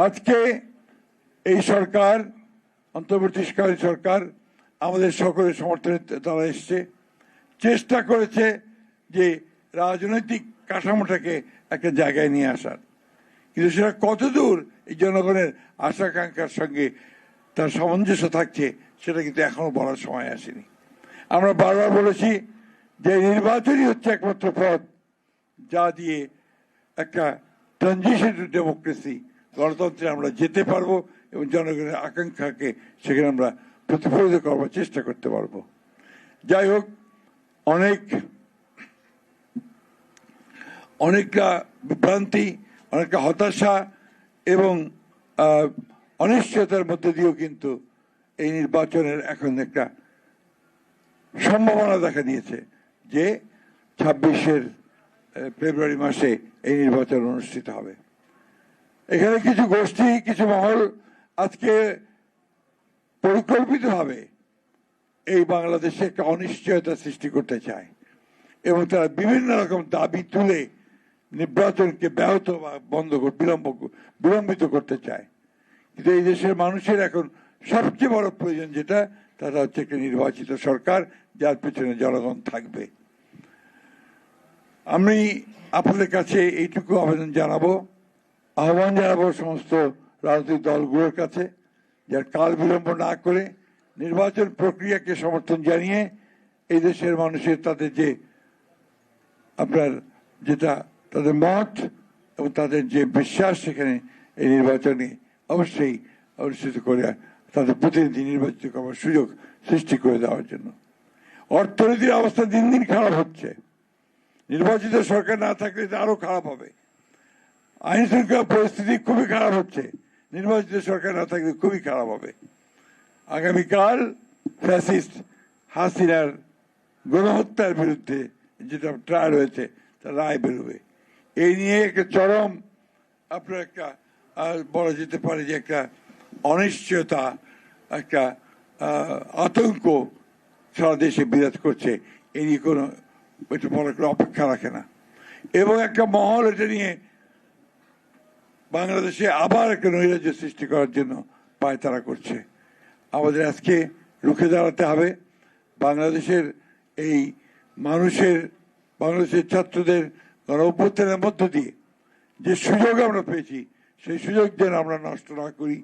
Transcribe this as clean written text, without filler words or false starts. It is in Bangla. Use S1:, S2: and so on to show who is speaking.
S1: আজকে এই সরকার, অন্তর্বর্তীকালীন সরকার আমাদের সকলের সমর্থনে তারা এসছে, চেষ্টা করেছে যে রাজনৈতিক কাঠামোটাকে একটা জায়গায় নিয়ে আসার, কিন্তু সেটা কতদূর এই জনগণের আশা আকাঙ্ক্ষার সঙ্গে তার সামঞ্জস্য থাকছে সেটা কিন্তু এখনো বলার সময় আসেনি। আমরা বারবার বলেছি যে নির্বাচনই হচ্ছে একমাত্র পথ যা দিয়ে একটা ট্রানজিশন টু ডেমোক্রেসি, গণতন্ত্রে আমরা যেতে পারবো এবং জনগণের আকাঙ্ক্ষাকে সেখানে আমরা প্রতিফলিত করবার চেষ্টা করতে পারবো। যাই হোক, অনেকটা বিভ্রান্তি, অনেকটা হতাশা এবং অনিশ্চয়তার মধ্যে দিয়েও কিন্তু এই নির্বাচনের এখন একটা সম্ভাবনা দেখা দিয়েছে যে 26 ফেব্রুয়ারি মাসে এই নির্বাচন অনুষ্ঠিত হবে। এখানে কিছু গোষ্ঠী, কিছু মহল আজকে পরিকল্পিতভাবে এই বাংলাদেশে একটা অনিশ্চয়তা সৃষ্টি করতে চায় এবং তারা বিভিন্ন রকম দাবি তুলে নির্বাচনকে ব্যাহত বা বিলম্বিত করতে চায়। কিন্তু এই দেশের মানুষের এখন সবচেয়ে বড় প্রয়োজন যেটা, তারা হচ্ছে একটা নির্বাচিত সরকার যার পেছনে জনগণ থাকবে। আমি আপনাদের কাছে এইটুকু আহ্বান জানাবো সমস্ত রাজনৈতিক দলগুলোর কাছে, যার কাল বিলম্ব না করে নির্বাচন প্রক্রিয়াকে সমর্থন জানিয়ে এই দেশের মানুষের তাদের যে তাদের মত এবং তাদের যে বিশ্বাস, সেখানে এই নির্বাচনে অবশ্যই অনুষ্ঠিত করে তাদের প্রতিনিধি নির্বাচিত করার সুযোগ সৃষ্টি করে দেওয়ার জন্য। অর্থনীতির অবস্থা দিন দিন খারাপ হচ্ছে, নির্বাচিত সরকার না থাকলে এটা আরো খারাপ হবে। আইন শৃঙ্খলা পরিস্থিতি খুবই খারাপ হচ্ছে, নির্বাচিত সরকার না থাকলে খুবই খারাপ হবে। আগামীকাল ফ্যাসিস্ট হাসিনার গণহত্যার বিরুদ্ধে যেটা ট্রায়াল হয়েছে তার রায় বেরোবে। এই নিয়ে একটা চরম আপনার একটা বলা যেতে পারে যে একটা অনিশ্চয়তা, একটা আতঙ্ক সারা দেশে বিরাজ করছে। এই নিয়ে কোনো এটা বলার কোনো অপেক্ষা রাখে না এবং একটা মহল এটা নিয়ে বাংলাদেশে আবার একটা নৈরাজ্য সৃষ্টি করার জন্য পায়তারা করছে। আমাদের আজকে রুখে দাঁড়াতে হবে। বাংলাদেশের ছাত্রদের গণ অভ্যুত্থানের মধ্য দিয়ে যে সুযোগ আমরা পেয়েছি সেই সুযোগ যেন আমরা নষ্ট না করি।